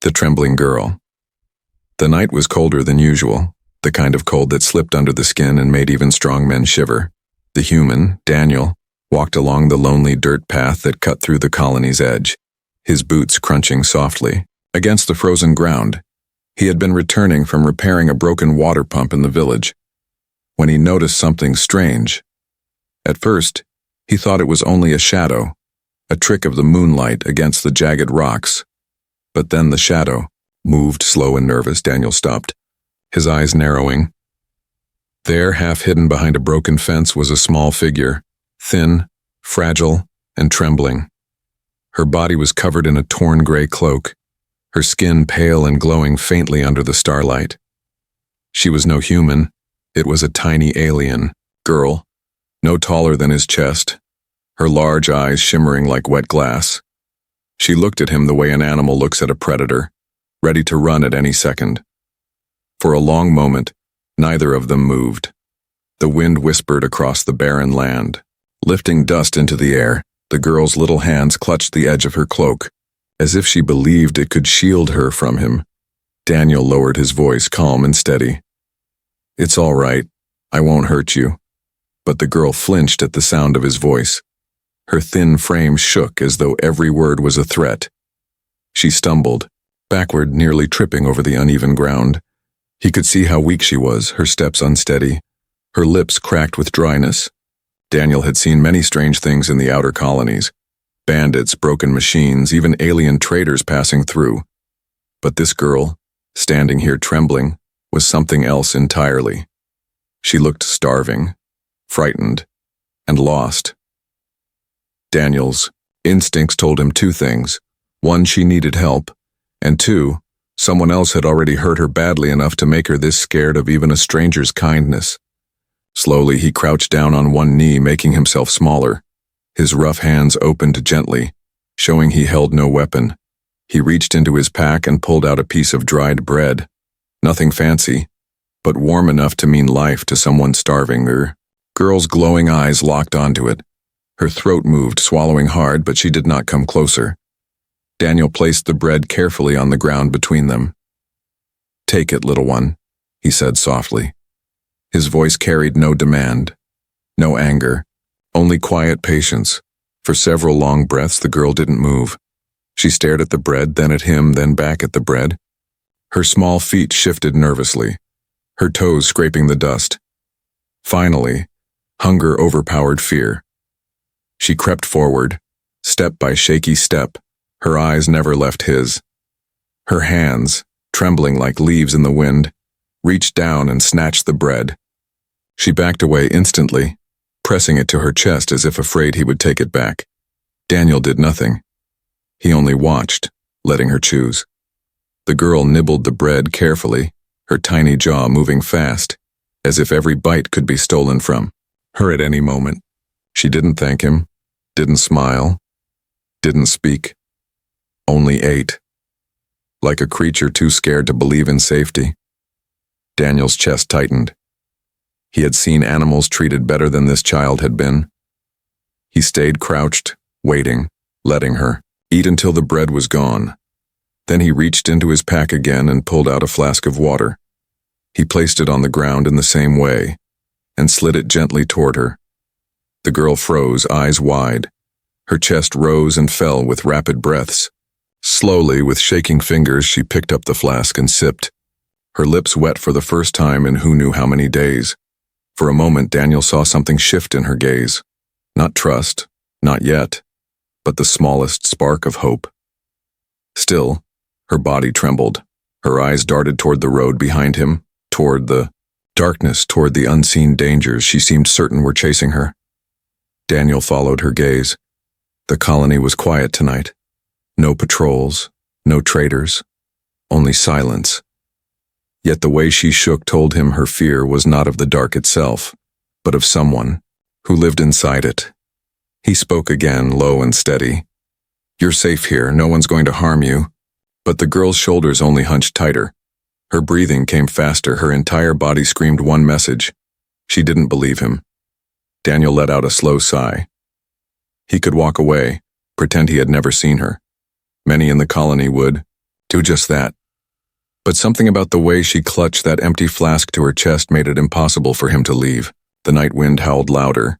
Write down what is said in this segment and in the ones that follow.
The trembling girl. The night was colder than usual, the kind of cold that slipped under the skin and made even strong men shiver. The human, Daniel, walked along the lonely dirt path that cut through the colony's edge, his boots crunching softly against the frozen ground. He had been returning from repairing a broken water pump in the village when he noticed something strange. At first, he thought it was only a shadow, a trick of the moonlight against the jagged rocks. But then the shadow moved. Slow and nervous. Daniel stopped, his eyes narrowing. There, half hidden behind a broken fence, was a small figure, thin, fragile, and trembling. Her body was covered in a torn gray cloak, her skin pale and glowing faintly under the starlight. She was no human. It was a tiny alien girl, no taller than his chest, her large eyes shimmering like wet glass. She looked at him the way an animal looks at a predator, ready to run at any second. For a long moment, neither of them moved. The wind whispered across the barren land, lifting dust into the air. The girl's little hands clutched the edge of her cloak, as if she believed it could shield her from him. Daniel lowered his voice, calm and steady. "It's all right. I won't hurt you." But the girl flinched at the sound of his voice. Her thin frame shook as though every word was a threat. She stumbled, backward, nearly tripping over the uneven ground. He could see how weak she was, her steps unsteady, her lips cracked with dryness. Daniel had seen many strange things in the outer colonies. Bandits, broken machines, even alien traders passing through. But this girl, standing here trembling, was something else entirely. She looked starving, frightened, and lost. Daniel's instincts told him two things. One, she needed help, and two, someone else had already hurt her badly enough to make her this scared of even a stranger's kindness. Slowly, he crouched down on one knee, making himself smaller. His rough hands opened gently, showing he held no weapon. He reached into his pack and pulled out a piece of dried bread. Nothing fancy, but warm enough to mean life to someone starving. The girl's glowing eyes locked onto it. Her throat moved, swallowing hard, but she did not come closer. Daniel placed the bread carefully on the ground between them. "Take it, little one," he said softly. His voice carried no demand, no anger, only quiet patience. For several long breaths, the girl didn't move. She stared at the bread, then at him, then back at the bread. Her small feet shifted nervously, her toes scraping the dust. Finally, hunger overpowered fear. She crept forward, step by shaky step, her eyes never left his. Her hands, trembling like leaves in the wind, reached down and snatched the bread. She backed away instantly, pressing it to her chest as if afraid he would take it back. Daniel did nothing. He only watched, letting her choose. The girl nibbled the bread carefully, her tiny jaw moving fast, as if every bite could be stolen from her at any moment. She didn't thank him, didn't smile, didn't speak, only ate. Like a creature too scared to believe in safety. Daniel's chest tightened. He had seen animals treated better than this child had been. He stayed crouched, waiting, letting her eat until the bread was gone. Then he reached into his pack again and pulled out a flask of water. He placed it on the ground in the same way and slid it gently toward her. The girl froze, eyes wide. Her chest rose and fell with rapid breaths. Slowly, with shaking fingers, she picked up the flask and sipped, her lips wet for the first time in who knew how many days. For a moment, Daniel saw something shift in her gaze. Not trust, not yet, but the smallest spark of hope. Still, her body trembled. Her eyes darted toward the road behind him, toward the darkness, toward the unseen dangers she seemed certain were chasing her. Daniel followed her gaze. The colony was quiet tonight. No patrols, no traders, only silence. Yet the way she shook told him her fear was not of the dark itself, but of someone who lived inside it. He spoke again, low and steady. "You're safe here, no one's going to harm you." But the girl's shoulders only hunched tighter. Her breathing came faster, her entire body screamed one message. She didn't believe him. Daniel let out a slow sigh. He could walk away, pretend he had never seen her. Many in the colony would, Do just that. But something about the way she clutched that empty flask to her chest made it impossible for him to leave. The night wind howled louder.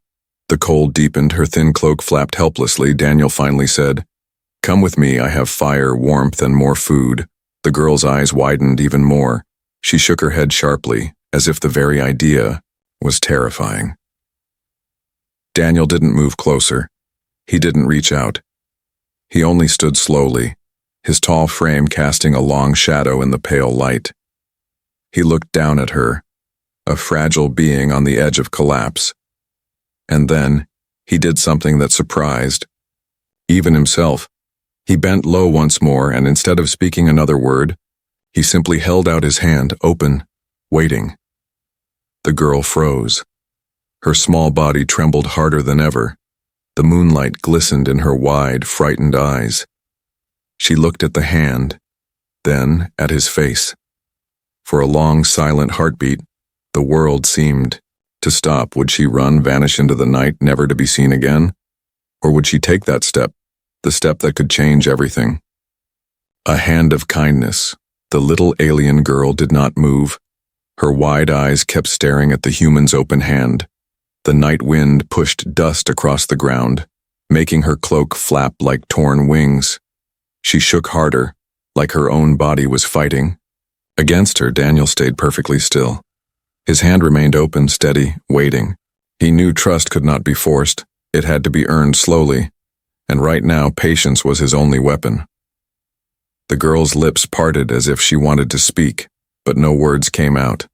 The cold deepened, her thin cloak flapped helplessly. Daniel finally said, "Come with me, I have fire, warmth, and more food." The girl's eyes widened even more. She shook her head sharply, as if the very idea was terrifying. Daniel didn't move closer. He didn't reach out. He only stood slowly, his tall frame casting a long shadow in the pale light. He looked down at her, a fragile being on the edge of collapse. And then, he did something that surprised even himself. He bent low once more, and instead of speaking another word, he simply held out his hand, open, waiting. The girl froze. Her small body trembled harder than ever. The moonlight glistened in her wide, frightened eyes. She looked at the hand, then at his face. For a long, silent heartbeat, the world seemed to stop. Would she run, vanish into the night, never to be seen again? Or would she take that step, the step that could change everything? A hand of kindness. The little alien girl did not move. Her wide eyes kept staring at the human's open hand. The night wind pushed dust across the ground, making her cloak flap like torn wings. She shook harder, like her own body was fighting. Against her, Daniel stayed perfectly still. His hand remained open, steady, waiting. He knew trust could not be forced. It had to be earned slowly. And right now, patience was his only weapon. The girl's lips parted as if she wanted to speak, but no words came out.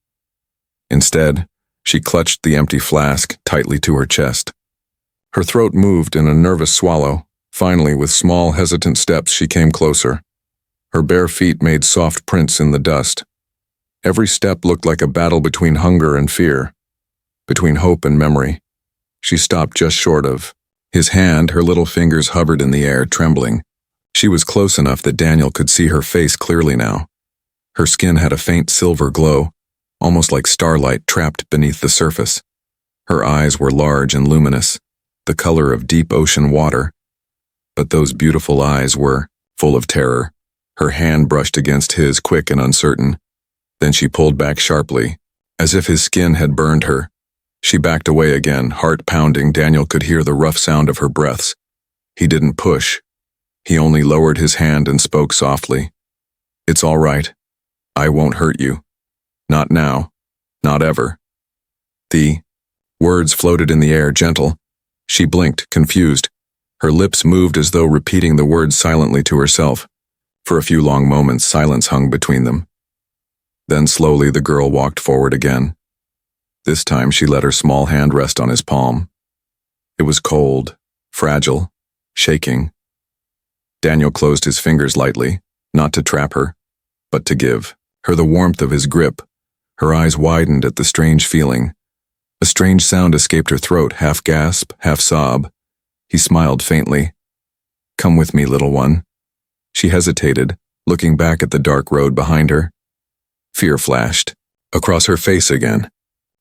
Instead, she clutched the empty flask tightly to her chest. Her throat moved in a nervous swallow. Finally, with small, hesitant steps, she came closer. Her bare feet made soft prints in the dust. Every step looked like a battle between hunger and fear, between hope and memory. She stopped just short of his hand. Her little fingers hovered in the air, trembling. She was close enough that Daniel could see her face clearly now. Her skin had a faint silver glow, almost like starlight trapped beneath the surface. Her eyes were large and luminous, the color of deep ocean water. But those beautiful eyes were full of terror. Her hand brushed against his, quick and uncertain. Then she pulled back sharply, as if his skin had burned her. She backed away again, heart pounding. Daniel could hear the rough sound of her breaths. He didn't push. He only lowered his hand and spoke softly. "It's all right. I won't hurt you. Not now. Not ever." The words floated in the air, gentle. She blinked, confused. Her lips moved as though repeating the words silently to herself. For a few long moments, silence hung between them. Then slowly the girl walked forward again. This time she let her small hand rest on his palm. It was cold, fragile, shaking. Daniel closed his fingers lightly, not to trap her, but to give her the warmth of his grip. Her eyes widened at the strange feeling. A strange sound escaped her throat, half gasp, half sob. He smiled faintly. "Come with me, little one." She hesitated, looking back at the dark road behind her. Fear flashed across her face again,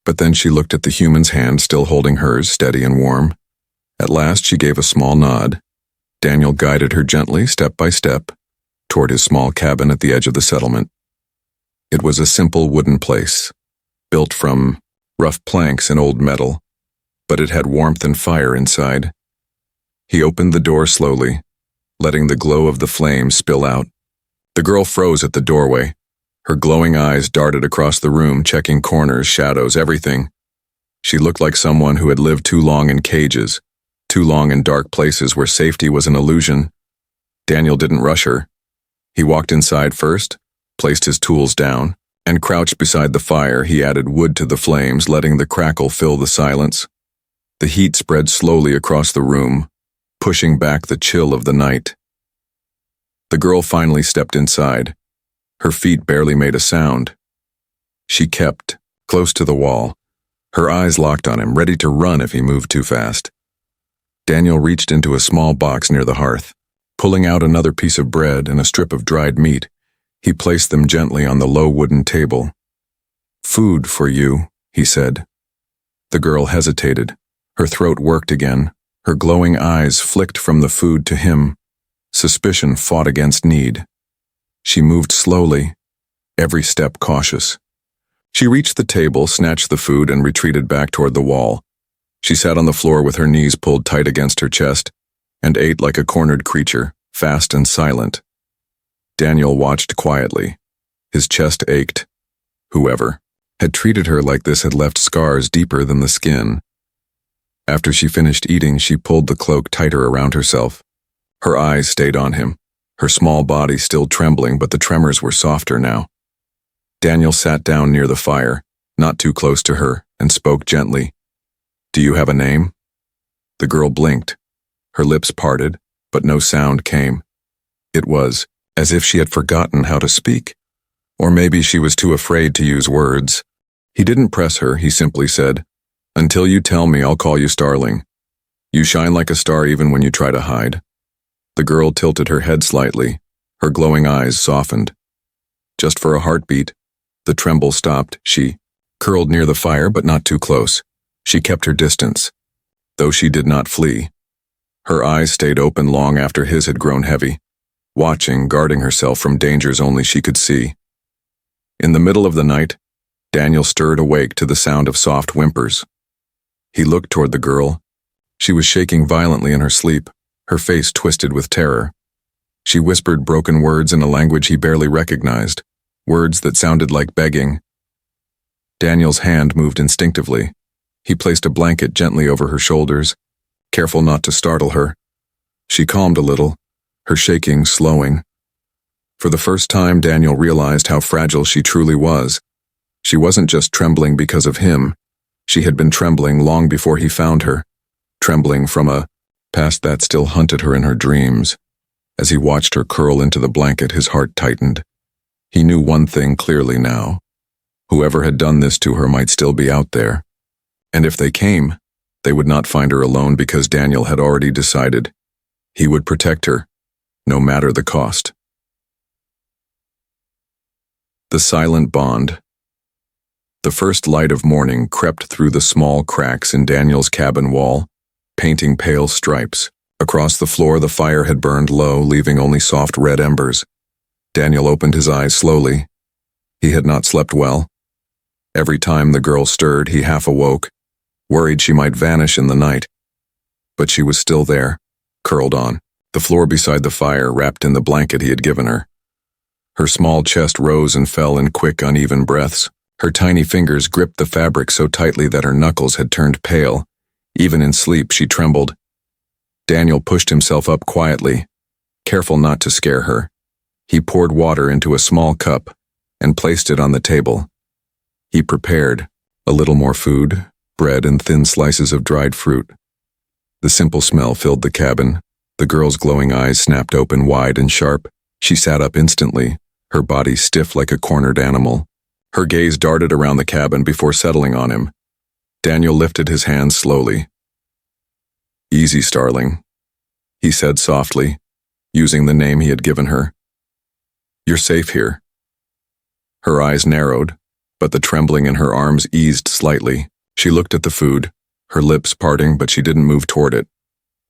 but then she looked at the human's hand still holding hers, steady and warm. At last she gave a small nod. Daniel guided her gently, step by step, toward his small cabin at the edge of the settlement. It was a simple wooden place, built from rough planks and old metal, but it had warmth and fire inside. He opened the door slowly, letting the glow of the flames spill out. The girl froze at the doorway. Her glowing eyes darted across the room, checking corners, shadows, everything. She looked like someone who had lived too long in cages, too long in dark places where safety was an illusion. Daniel didn't rush her. He walked inside first, placed his tools down, and crouched beside the fire. He added wood to the flames, letting the crackle fill the silence. The heat spread slowly across the room, pushing back the chill of the night. The girl finally stepped inside. Her feet barely made a sound. She kept close to the wall, her eyes locked on him, ready to run if he moved too fast. Daniel reached into a small box near the hearth. Pulling out another piece of bread and a strip of dried meat, he placed them gently on the low wooden table. "Food for you," he said. The girl hesitated. Her throat worked again. Her glowing eyes flicked from the food to him. Suspicion fought against need. She moved slowly, every step cautious. She reached the table, snatched the food, and retreated back toward the wall. She sat on the floor with her knees pulled tight against her chest and ate like a cornered creature, fast and silent. Daniel watched quietly. His chest ached. Whoever had treated her like this had left scars deeper than the skin. After she finished eating, she pulled the cloak tighter around herself. Her eyes stayed on him, her small body still trembling, but the tremors were softer now. Daniel sat down near the fire, not too close to her, and spoke gently. "Do you have a name?" The girl blinked. Her lips parted, but no sound came. It was as if she had forgotten how to speak. Or maybe she was too afraid to use words. He didn't press her, he simply said, "Until you tell me, I'll call you Starling. You shine like a star even when you try to hide." The girl tilted her head slightly. Her glowing eyes softened. Just for a heartbeat. The tremble stopped. She curled near the fire, but not too close. She kept her distance, though she did not flee. Her eyes stayed open long after his had grown heavy, watching, guarding herself from dangers only she could see. In the middle of the night, Daniel stirred awake to the sound of soft whimpers. He looked toward the girl. She was shaking violently in her sleep, her face twisted with terror. She whispered broken words in a language he barely recognized, words that sounded like begging. Daniel's hand moved instinctively. He placed a blanket gently over her shoulders, careful not to startle her. She calmed a little, her shaking slowing. For the first time, Daniel realized how fragile she truly was. She wasn't just trembling because of him. She had been trembling long before he found her, trembling from a past that still hunted her in her dreams. As he watched her curl into the blanket, his heart tightened. He knew one thing clearly now. Whoever had done this to her might still be out there. And if they came, they would not find her alone because Daniel had already decided he would protect her, no matter the cost. The silent bond. The first light of morning crept through the small cracks in Daniel's cabin wall, painting pale stripes. Across the floor, the fire had burned low, leaving only soft red embers. Daniel opened his eyes slowly. He had not slept well. Every time the girl stirred, he half awoke, worried she might vanish in the night. But she was still there, curled on the floor beside the fire, wrapped in the blanket he had given her. Her small chest rose and fell in quick, uneven breaths. Her tiny fingers gripped the fabric so tightly that her knuckles had turned pale. Even in sleep, she trembled. Daniel pushed himself up quietly, careful not to scare her. He poured water into a small cup and placed it on the table. He prepared a little more food, bread and thin slices of dried fruit. The simple smell filled the cabin. The girl's glowing eyes snapped open wide and sharp. She sat up instantly, her body stiff like a cornered animal. Her gaze darted around the cabin before settling on him. Daniel lifted his hands slowly. "Easy, Starling," he said softly, using the name he had given her. "You're safe here." Her eyes narrowed, but the trembling in her arms eased slightly. She looked at the food, her lips parting, but she didn't move toward it.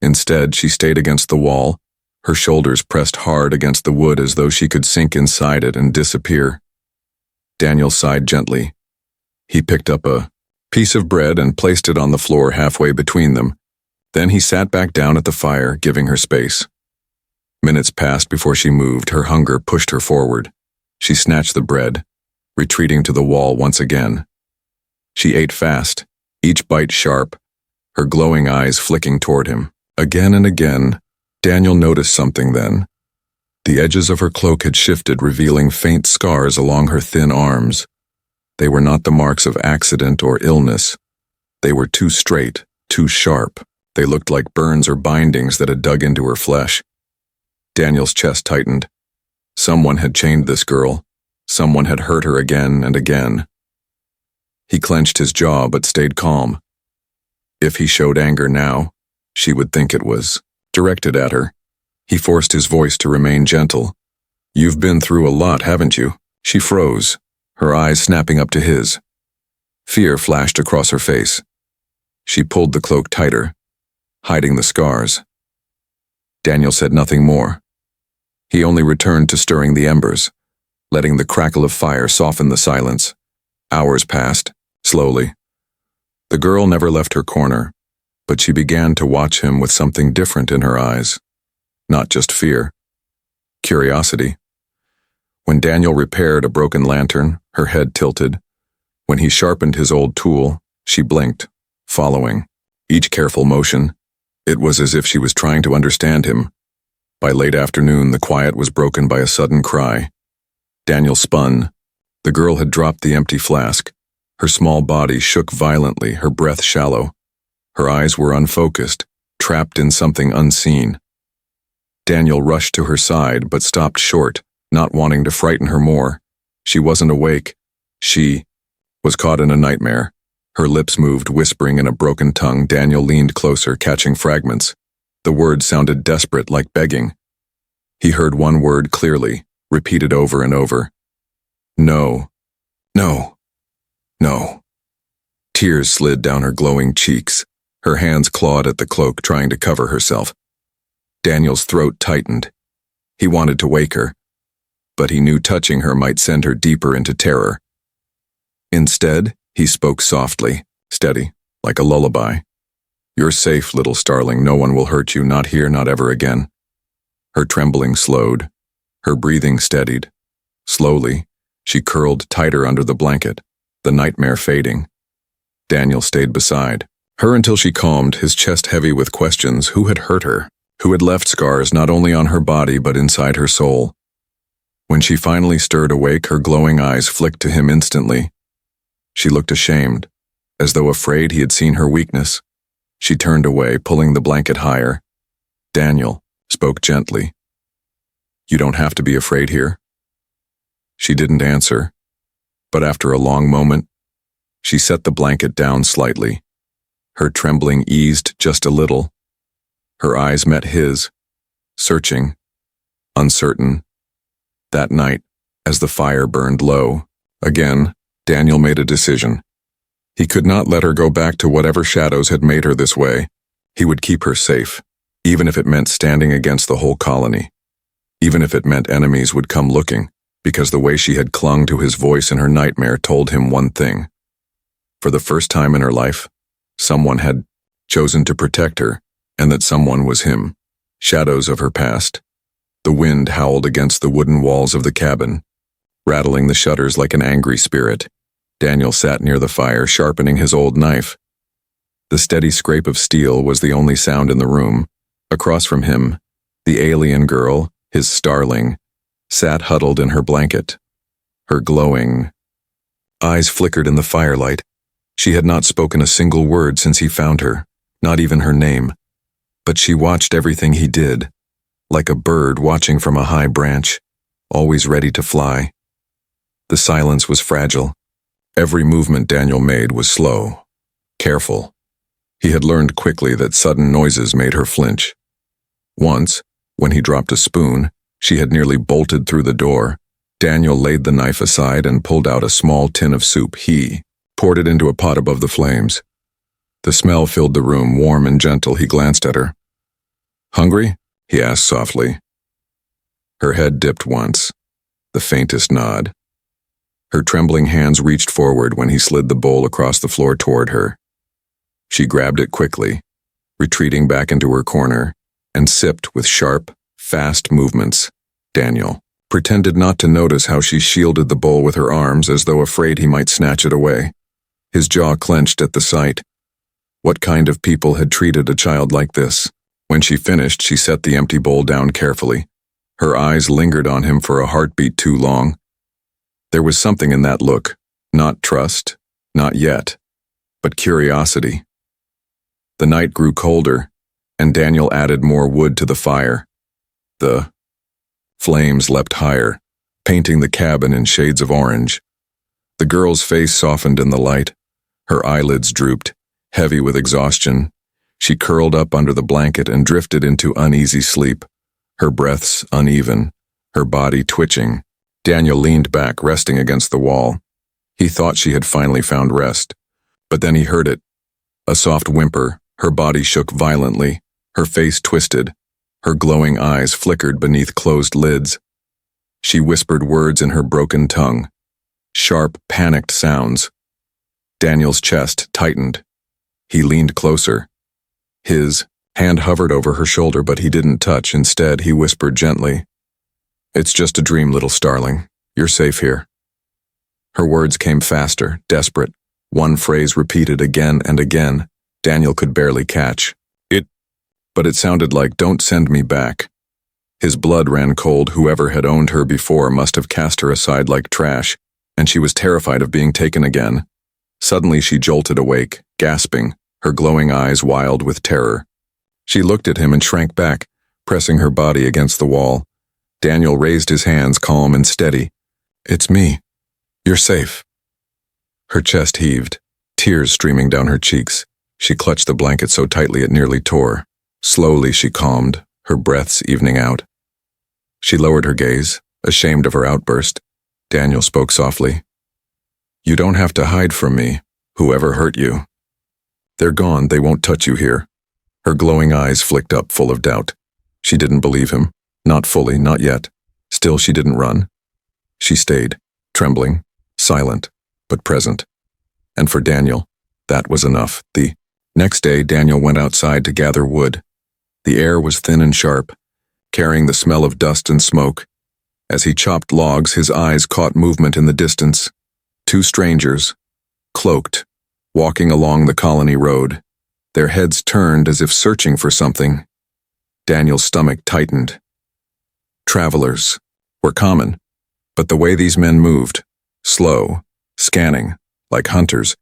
Instead, she stayed against the wall, her shoulders pressed hard against the wood as though she could sink inside it and disappear. Daniel sighed gently. He picked up a piece of bread and placed it on the floor halfway between them. Then he sat back down at the fire, giving her space. Minutes passed before she moved. Her hunger pushed her forward. She snatched the bread, retreating to the wall once again. She ate fast, each bite sharp, her glowing eyes flicking toward him. Again and again, Daniel noticed something then. The edges of her cloak had shifted, revealing faint scars along her thin arms. They were not the marks of accident or illness. They were too straight, too sharp. They looked like burns or bindings that had dug into her flesh. Daniel's chest tightened. Someone had chained this girl. Someone had hurt her again and again. He clenched his jaw but stayed calm. If he showed anger now, she would think it was directed at her. He forced his voice to remain gentle. "You've been through a lot, haven't you?" She froze, her eyes snapping up to his. Fear flashed across her face. She pulled the cloak tighter, hiding the scars. Daniel said nothing more. He only returned to stirring the embers, letting the crackle of fire soften the silence. Hours passed, slowly. The girl never left her corner, but she began to watch him with something different in her eyes. Not just fear. Curiosity. When Daniel repaired a broken lantern, her head tilted. When he sharpened his old tool, she blinked, following. Each careful motion, it was as if she was trying to understand him. By late afternoon, the quiet was broken by a sudden cry. Daniel spun. The girl had dropped the empty flask. Her small body shook violently, her breath shallow. Her eyes were unfocused, trapped in something unseen. Daniel rushed to her side, but stopped short, not wanting to frighten her more. She wasn't awake. She was caught in a nightmare. Her lips moved, whispering in a broken tongue. Daniel leaned closer, catching fragments. The words sounded desperate, like begging. He heard one word clearly, repeated over and over. No. No. No. Tears slid down her glowing cheeks. Her hands clawed at the cloak, trying to cover herself. Daniel's throat tightened. He wanted to wake her, but he knew touching her might send her deeper into terror. Instead, he spoke softly, steady, like a lullaby. You're safe, little starling. No one will hurt you, not here, not ever again. Her trembling slowed. Her breathing steadied. Slowly, she curled tighter under the blanket, the nightmare fading. Daniel stayed beside her until she calmed, his chest heavy with questions. Who had hurt her? Who had left scars not only on her body but inside her soul? When she finally stirred awake, her glowing eyes flicked to him instantly. She looked ashamed, as though afraid he had seen her weakness. She turned away, pulling the blanket higher. Daniel spoke gently. You don't have to be afraid here. She didn't answer, but after a long moment, she set the blanket down slightly. Her trembling eased just a little. Her eyes met his, searching, uncertain. That night, as the fire burned low, again, Daniel made a decision. He could not let her go back to whatever shadows had made her this way. He would keep her safe, even if it meant standing against the whole colony. Even if it meant enemies would come looking, because the way she had clung to his voice in her nightmare told him one thing. For the first time in her life, someone had chosen to protect her, and that someone was him. Shadows of her past. The wind howled against the wooden walls of the cabin, rattling the shutters like an angry spirit. Daniel sat near the fire, sharpening his old knife. The steady scrape of steel was the only sound in the room. Across from him, the alien girl, his starling, sat huddled in her blanket. Her glowing eyes flickered in the firelight. She had not spoken a single word since he found her, not even her name. But she watched everything he did, like a bird watching from a high branch, always ready to fly. The silence was fragile. Every movement Daniel made was slow, careful. He had learned quickly that sudden noises made her flinch. Once, when he dropped a spoon, she had nearly bolted through the door. Daniel laid the knife aside and pulled out a small tin of soup. He poured it into a pot above the flames. The smell filled the room, warm and gentle. He glanced at her. Hungry? He asked softly. Her head dipped once, the faintest nod. Her trembling hands reached forward when he slid the bowl across the floor toward her. She grabbed it quickly, retreating back into her corner, and sipped with sharp, fast movements. Daniel pretended not to notice how she shielded the bowl with her arms as though afraid he might snatch it away. His jaw clenched at the sight. What kind of people had treated a child like this? When she finished, she set the empty bowl down carefully. Her eyes lingered on him for a heartbeat too long. There was something in that look, not trust, not yet, but curiosity. The night grew colder, and Daniel added more wood to the fire. The flames leapt higher, painting the cabin in shades of orange. The girl's face softened in the light. Her eyelids drooped, heavy with exhaustion. She curled up under the blanket and drifted into uneasy sleep, her breaths uneven, her body twitching. Daniel leaned back, resting against the wall. He thought she had finally found rest, but then he heard it. A soft whimper, her body shook violently, her face twisted, Her glowing eyes flickered beneath closed lids. She whispered words in her broken tongue. Sharp, panicked sounds. Daniel's chest tightened. He leaned closer. His hand hovered over her shoulder, but he didn't touch. Instead, he whispered gently, "It's just a dream, little starling. You're safe here." Her words came faster, desperate. One phrase repeated again and again. Daniel could barely catch it, but it sounded like, "Don't send me back." His blood ran cold. Whoever had owned her before must have cast her aside like trash, and she was terrified of being taken again. Suddenly she jolted awake, gasping, her glowing eyes wild with terror. She looked at him and shrank back, pressing her body against the wall. Daniel raised his hands, calm and steady. "It's me. You're safe." Her chest heaved, tears streaming down her cheeks. She clutched the blanket so tightly it nearly tore. Slowly she calmed, her breaths evening out. She lowered her gaze, ashamed of her outburst. Daniel spoke softly. "You don't have to hide from me, whoever hurt you. They're gone, they won't touch you here." Her glowing eyes flicked up, full of doubt. She didn't believe him. Not fully, not yet. Still, she didn't run. She stayed, trembling, silent, but present. And for Daniel, that was enough. The next day, Daniel went outside to gather wood. The air was thin and sharp, carrying the smell of dust and smoke. As he chopped logs, his eyes caught movement in the distance. Two strangers, cloaked, walking along the colony road. Their heads turned as if searching for something. Daniel's stomach tightened. Travelers were common, but the way these men moved, slow, scanning, like hunters,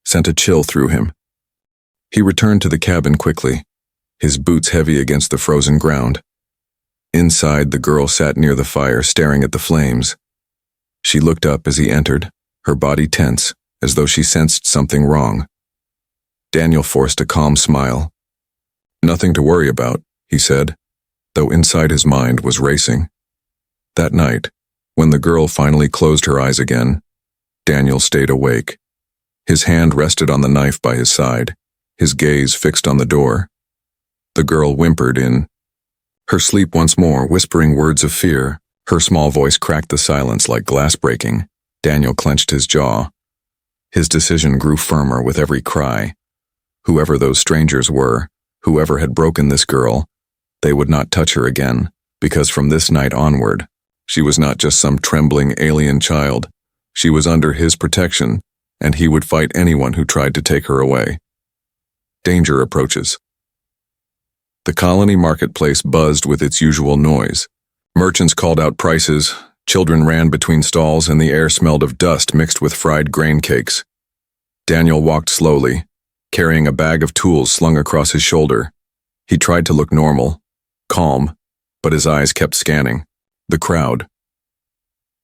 sent a chill through him. He returned to the cabin quickly, his boots heavy against the frozen ground. Inside, the girl sat near the fire, staring at the flames. She looked up as he entered, her body tense, as though she sensed something wrong. Daniel forced a calm smile. "Nothing to worry about," he said, though inside his mind was racing. That night, when the girl finally closed her eyes again, Daniel stayed awake. His hand rested on the knife by his side, his gaze fixed on the door. The girl whimpered in her sleep once more, whispering words of fear. Her small voice cracked the silence like glass breaking. Daniel clenched his jaw. His decision grew firmer with every cry. Whoever those strangers were, whoever had broken this girl, they would not touch her again, because from this night onward, she was not just some trembling alien child. She was under his protection, and he would fight anyone who tried to take her away. Danger approaches. The colony marketplace buzzed with its usual noise. Merchants called out prices, children ran between stalls, and the air smelled of dust mixed with fried grain cakes. Daniel walked slowly, carrying a bag of tools slung across his shoulder. He tried to look normal, calm, but his eyes kept scanning the crowd.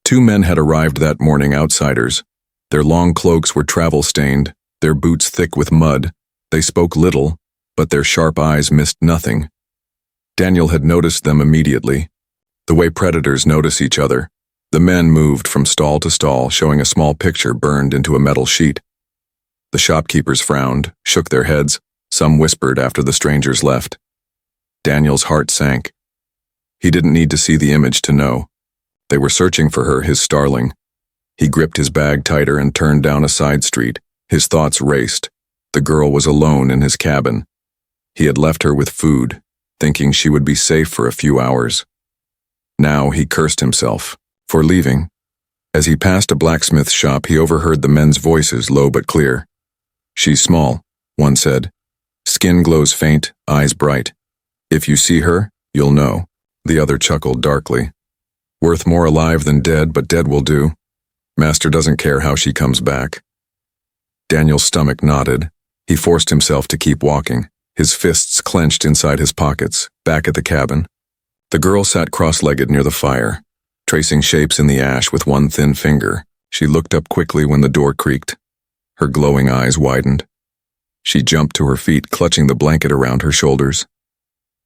Two men had arrived that morning, outsiders. Their long cloaks were travel-stained, their boots thick with mud. They spoke little, but their sharp eyes missed nothing. Daniel had noticed them immediately, the way predators notice each other. The men moved from stall to stall, showing a small picture burned into a metal sheet. The shopkeepers frowned, shook their heads. Some whispered after the strangers left. Daniel's heart sank. He didn't need to see the image to know. They were searching for her, his starling. He gripped his bag tighter and turned down a side street. His thoughts raced. The girl was alone in his cabin. He had left her with food, thinking she would be safe for a few hours. Now he cursed himself for leaving. As he passed a blacksmith shop, he overheard the men's voices, low but clear. "She's small," one said. "Skin glows faint, eyes bright. If you see her, you'll know." The other chuckled darkly. "Worth more alive than dead, but dead will do. Master doesn't care how she comes back." Daniel's stomach knotted. He forced himself to keep walking, his fists clenched inside his pockets, back at the cabin. The girl sat cross-legged near the fire, tracing shapes in the ash with one thin finger. She looked up quickly when the door creaked. Her glowing eyes widened. She jumped to her feet, clutching the blanket around her shoulders.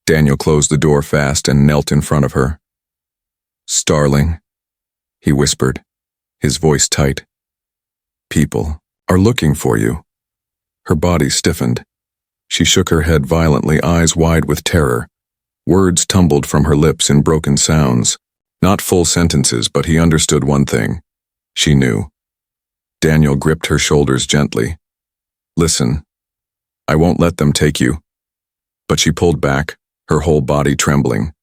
Daniel closed the door fast and knelt in front of her. "Starling," he whispered, his voice tight. "People are looking for you." Her body stiffened. She shook her head violently, eyes wide with terror. Words tumbled from her lips in broken sounds. Not full sentences, but he understood one thing. She knew. Daniel gripped her shoulders gently. Listen, I won't let them take you. But she pulled back, her whole body trembling.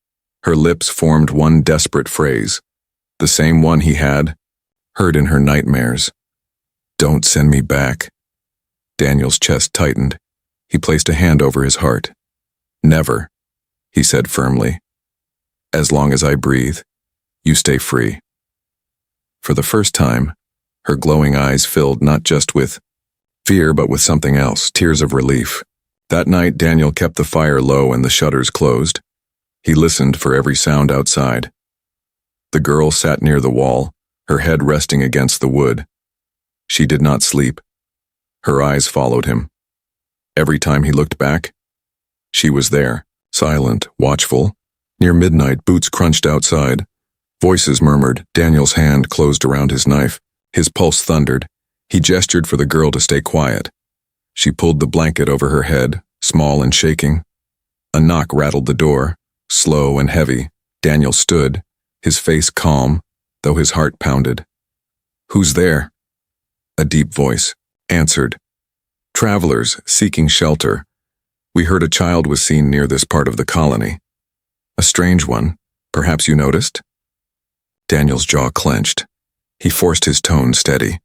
Her lips formed one desperate phrase, the same one he had heard in her nightmares. Don't send me back. Daniel's chest tightened. He placed a hand over his heart. Never, he said firmly. As long as I breathe, you stay free. For the first time, her glowing eyes filled not just with fear but with something else, tears of relief. That night, Daniel kept the fire low and the shutters closed. He listened for every sound outside. The girl sat near the wall, her head resting against the wood. She did not sleep. Her eyes followed him. Every time he looked back, she was there, silent, watchful. Near midnight, boots crunched outside. Voices murmured. Daniel's hand closed around his knife. His pulse thundered. He gestured for the girl to stay quiet. She pulled the blanket over her head, small and shaking. A knock rattled the door, slow and heavy. Daniel stood, his face calm, though his heart pounded. Who's there? A deep voice answered. Travelers seeking shelter. We heard a child was seen near this part of the colony. A strange one. Perhaps you noticed? Daniel's jaw clenched. He forced his tone steady.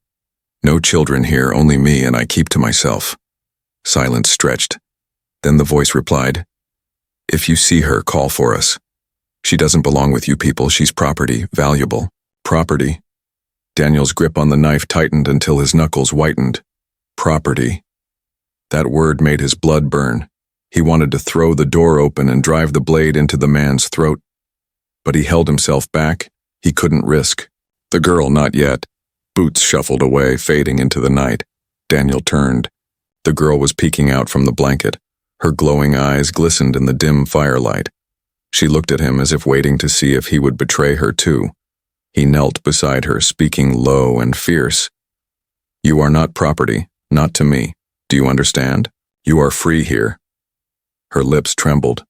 No children here, only me, and I keep to myself. Silence stretched. Then the voice replied, If you see her, call for us. She doesn't belong with you people. She's property, valuable. Property. Daniel's grip on the knife tightened until his knuckles whitened. Property. That word made his blood burn. He wanted to throw the door open and drive the blade into the man's throat. But he held himself back. He couldn't risk. The girl, not yet. Boots shuffled away, fading into the night. Daniel turned. The girl was peeking out from the blanket. Her glowing eyes glistened in the dim firelight. She looked at him as if waiting to see if he would betray her too. He knelt beside her, speaking low and fierce. You are not property, not to me. Do you understand? You are free here. Her lips trembled.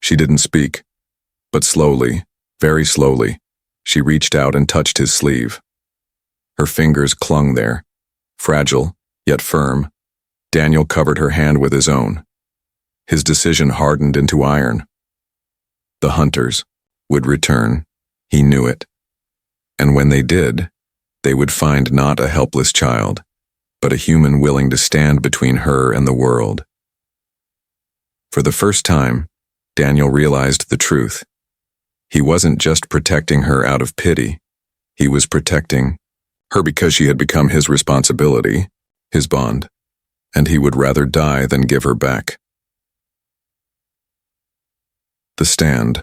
She didn't speak, but slowly, very slowly, she reached out and touched his sleeve. Her fingers clung there, fragile, yet firm. Daniel covered her hand with his own. His decision hardened into iron. The hunters would return. He knew it. And when they did, they would find not a helpless child, but a human willing to stand between her and the world. For the first time, Daniel realized the truth. He wasn't just protecting her out of pity. He was protecting her because she had become his responsibility, his bond, and he would rather die than give her back. The stand.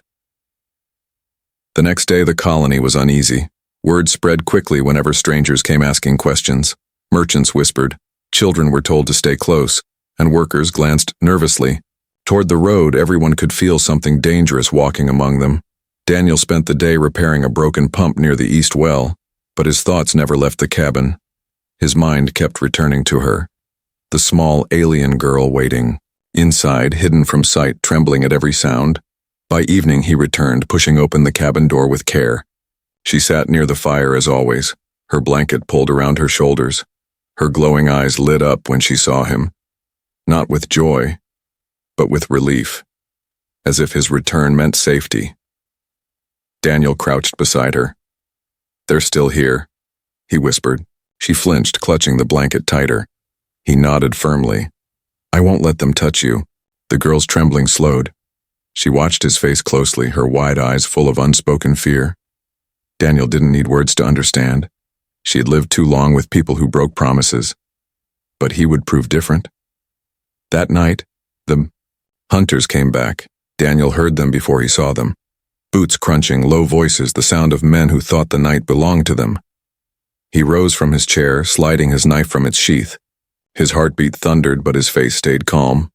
The next day, the colony was uneasy. Word spread quickly whenever strangers came asking questions. Merchants whispered, children were told to stay close, and workers glanced nervously. Toward the road, everyone could feel something dangerous walking among them. Daniel spent the day repairing a broken pump near the east well, but his thoughts never left the cabin. His mind kept returning to her. The small alien girl waiting. Inside, hidden from sight, trembling at every sound. By evening he returned, pushing open the cabin door with care. She sat near the fire as always, her blanket pulled around her shoulders. Her glowing eyes lit up when she saw him. Not with joy, but with relief, as if his return meant safety. Daniel crouched beside her. They're still here, he whispered. She flinched, clutching the blanket tighter. He nodded firmly. I won't let them touch you. The girl's trembling slowed. She watched his face closely, her wide eyes full of unspoken fear. Daniel didn't need words to understand. She had lived too long with people who broke promises. But he would prove different. That night, the hunters came back. Daniel heard them before he saw them. Boots crunching, low voices, the sound of men who thought the night belonged to them. He rose from his chair, sliding his knife from its sheath. His heartbeat thundered, but his face stayed calm.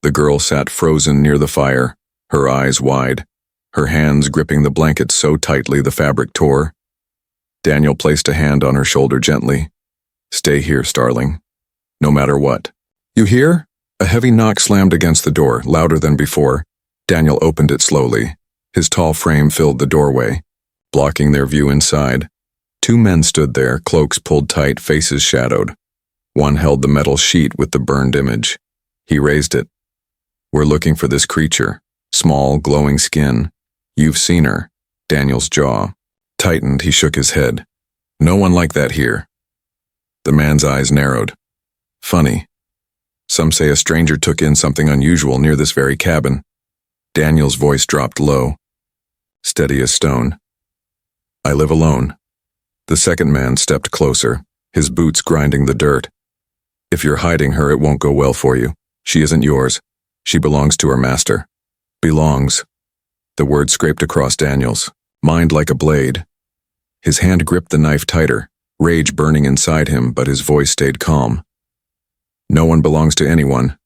The girl sat frozen near the fire, her eyes wide, her hands gripping the blanket so tightly the fabric tore. Daniel placed a hand on her shoulder gently. Stay here, starling. No matter what. You hear? A heavy knock slammed against the door, louder than before. Daniel opened it slowly. His tall frame filled the doorway, blocking their view inside. Two men stood there, cloaks pulled tight, faces shadowed. One held the metal sheet with the burned image. He raised it. "We're looking for this creature. Small, glowing skin. You've seen her." Daniel's jaw tightened. He shook his head. "No one like that here." The man's eyes narrowed. "Funny. Some say a stranger took in something unusual near this very cabin." Daniel's voice dropped low, steady as stone. "I live alone." The second man stepped closer, his boots grinding the dirt. "If you're hiding her, it won't go well for you. She isn't yours. She belongs to her master." "Belongs." The word scraped across Daniel's mind like a blade. His hand gripped the knife tighter, rage burning inside him, but his voice stayed calm. "No one belongs to anyone."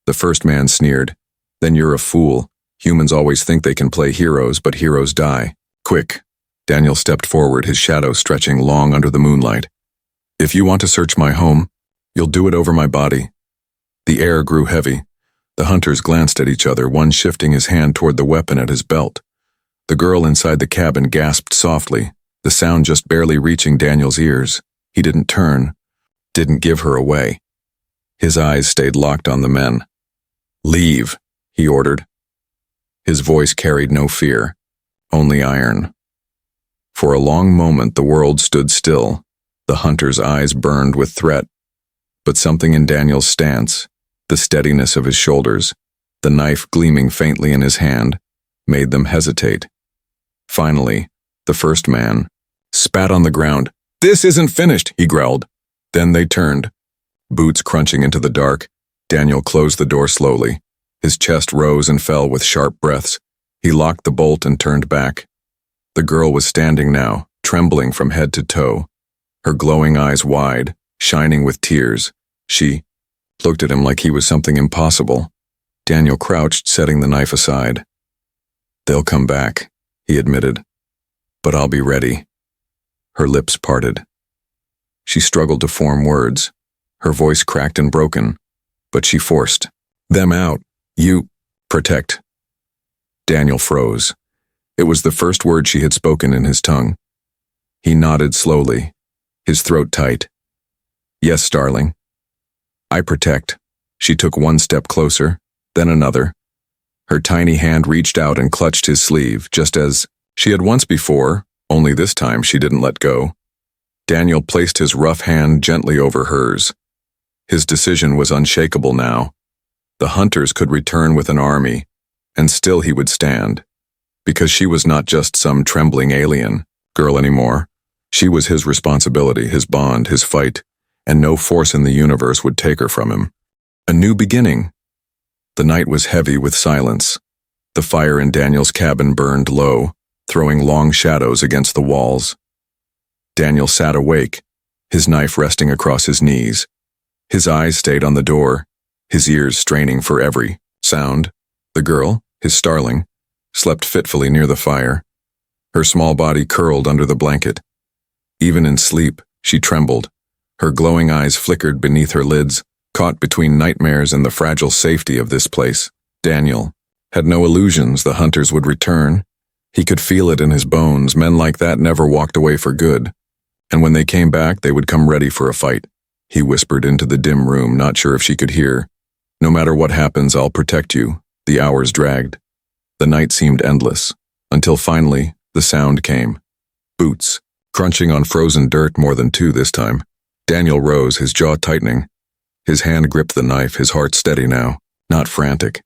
The first man sneered. "Then you're a fool. Humans always think they can play heroes, but heroes die. Quick." Daniel stepped forward, his shadow stretching long under the moonlight. "If you want to search my home, you'll do it over my body." The air grew heavy. The hunters glanced at each other, one shifting his hand toward the weapon at his belt. The girl inside the cabin gasped softly, the sound just barely reaching Daniel's ears. He didn't turn, didn't give her away. His eyes stayed locked on the men. "Leave," he ordered. His voice carried no fear, only iron. For a long moment the world stood still. The hunter's eyes burned with threat. But something in Daniel's stance, the steadiness of his shoulders, the knife gleaming faintly in his hand, made them hesitate. Finally, the first man spat on the ground. "This isn't finished," he growled. Then they turned. Boots crunching into the dark, Daniel closed the door slowly. His chest rose and fell with sharp breaths. He locked the bolt and turned back. The girl was standing now, trembling from head to toe, her glowing eyes wide, shining with tears. She looked at him like he was something impossible. Daniel crouched, setting the knife aside. "They'll come back," he admitted. "But I'll be ready." Her lips parted. She struggled to form words. Her voice cracked and broken, but she forced them out. "You protect." Daniel froze. It was the first word she had spoken in his tongue. He nodded slowly, his throat tight. "Yes, darling. I protect." She took one step closer, then another. Her tiny hand reached out and clutched his sleeve, just as she had once before, only this time she didn't let go. Daniel placed his rough hand gently over hers. His decision was unshakable now. The hunters could return with an army, and still he would stand. Because she was not just some trembling alien girl anymore. She was his responsibility, his bond, his fight, and no force in the universe would take her from him. A new beginning. The night was heavy with silence. The fire in Daniel's cabin burned low, throwing long shadows against the walls. Daniel sat awake, his knife resting across his knees. His eyes stayed on the door, his ears straining for every sound. The girl, his starling, slept fitfully near the fire, her small body curled under the blanket. Even in sleep, she trembled. Her glowing eyes flickered beneath her lids, caught between nightmares and the fragile safety of this place. Daniel had no illusions the hunters would return. He could feel it in his bones. Men like that never walked away for good. And when they came back, they would come ready for a fight. He whispered into the dim room, not sure if she could hear. "No matter what happens, I'll protect you." The hours dragged. The night seemed endless, until finally, the sound came. Boots, crunching on frozen dirt, more than two this time. Daniel rose, his jaw tightening. His hand gripped the knife, his heart steady now, not frantic.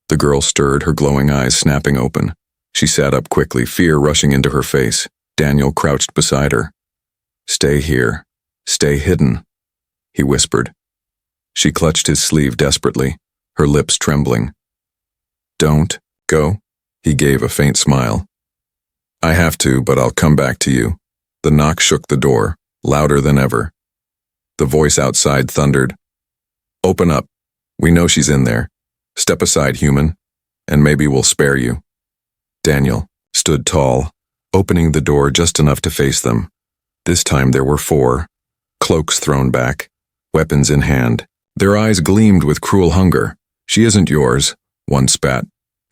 The girl stirred, her glowing eyes snapping open. She sat up quickly, fear rushing into her face. Daniel crouched beside her. "Stay here. Stay hidden," he whispered. She clutched his sleeve desperately, her lips trembling. "Don't go," he gave a faint smile. "I have to, but I'll come back to you." The knock shook the door, louder than ever. The voice outside thundered. "Open up. We know she's in there. Step aside, human, and maybe we'll spare you." Daniel stood tall, opening the door just enough to face them. This time there were four, cloaks thrown back, weapons in hand. Their eyes gleamed with cruel hunger. "She isn't yours," one spat.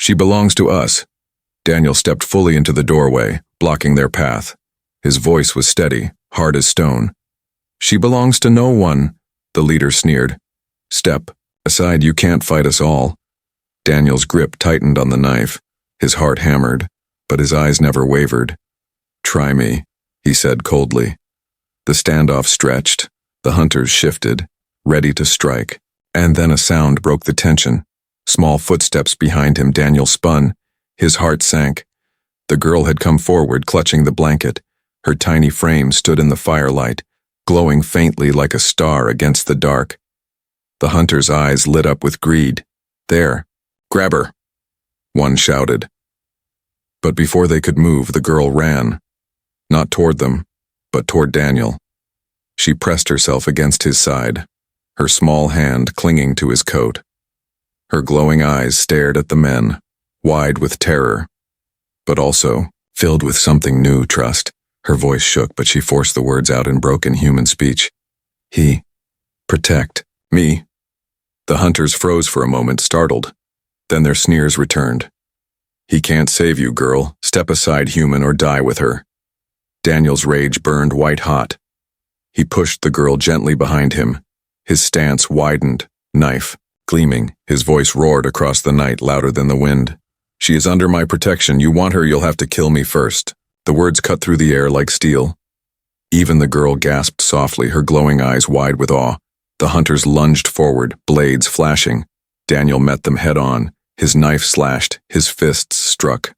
She belongs to us. Daniel stepped fully into the doorway, blocking their path. His voice was steady, hard as stone. She belongs to no one, the leader sneered. Step aside, you can't fight us all. Daniel's grip tightened on the knife. His heart hammered, but his eyes never wavered. Try me, he said coldly. The standoff stretched, the hunters shifted, ready to strike, and then a sound broke the tension. Small footsteps behind him. Daniel spun. His heart sank. The girl had come forward, clutching the blanket. Her tiny frame stood in the firelight, glowing faintly like a star against the dark. The hunter's eyes lit up with greed. There, grab her, one shouted. But before they could move, the girl ran. Not toward them, but toward Daniel. She pressed herself against his side, her small hand clinging to his coat. Her glowing eyes stared at the men, wide with terror, but also filled with something new, trust. Her voice shook, but she forced the words out in broken human speech. Protect me. The hunters froze for a moment, startled. Then their sneers returned. He can't save you, girl. Step aside, human, or die with her. Daniel's rage burned white hot. He pushed the girl gently behind him. His stance widened, knife gleaming. His voice roared across the night, louder than the wind. She is under my protection. You want her, you'll have to kill me first. The words cut through the air like steel. Even the girl gasped softly, her glowing eyes wide with awe. The hunters lunged forward, blades flashing. Daniel met them head on. His knife slashed, his fists struck.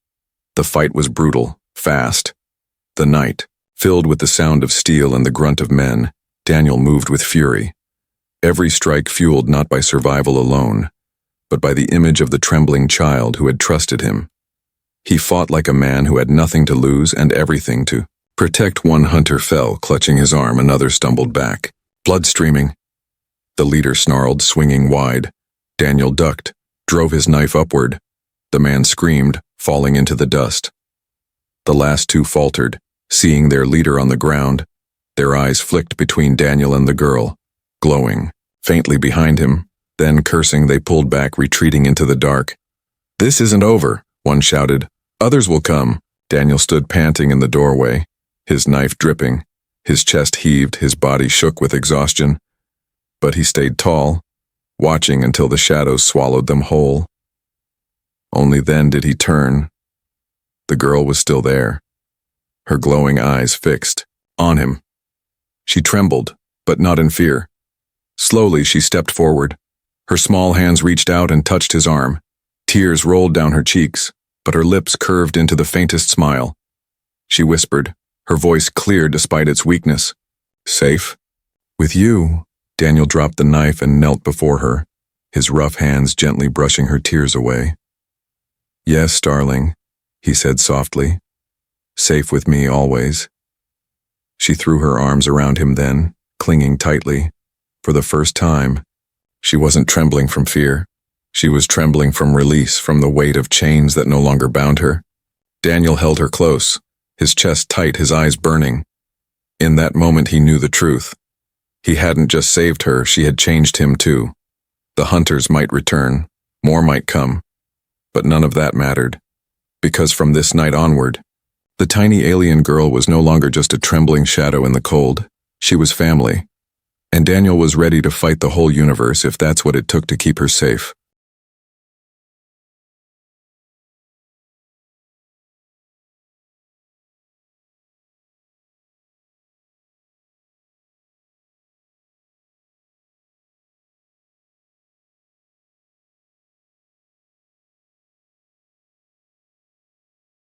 The fight was brutal, fast. The night, filled with the sound of steel and the grunt of men, Daniel moved with fury. Every strike fueled not by survival alone, but by the image of the trembling child who had trusted him. He fought like a man who had nothing to lose and everything to protect. One hunter fell, clutching his arm. Another stumbled back, blood streaming. The leader snarled, swinging wide. Daniel ducked, drove his knife upward. The man screamed, falling into the dust. The last two faltered, seeing their leader on the ground. Their eyes flicked between Daniel and the girl, glowing faintly behind him. Then, cursing, they pulled back, retreating into the dark. This isn't over, one shouted. Others will come. Daniel stood panting in the doorway, his knife dripping. His chest heaved, his body shook with exhaustion. But he stayed tall, watching until the shadows swallowed them whole. Only then did he turn. The girl was still there, her glowing eyes fixed on him. She trembled, but not in fear. Slowly she stepped forward. Her small hands reached out and touched his arm. Tears rolled down her cheeks, but her lips curved into the faintest smile. She whispered, her voice clear despite its weakness. Safe? With you. Daniel dropped the knife and knelt before her, his rough hands gently brushing her tears away. Yes, darling, he said softly. Safe with me always. She threw her arms around him then, clinging tightly. For the first time, she wasn't trembling from fear. She was trembling from release, from the weight of chains that no longer bound her. Daniel held her close, his chest tight, his eyes burning. In that moment he knew the truth. He hadn't just saved her, she had changed him too. The hunters might return, more might come, but none of that mattered. Because from this night onward, the tiny alien girl was no longer just a trembling shadow in the cold. She was family. And Daniel was ready to fight the whole universe if that's what it took to keep her safe.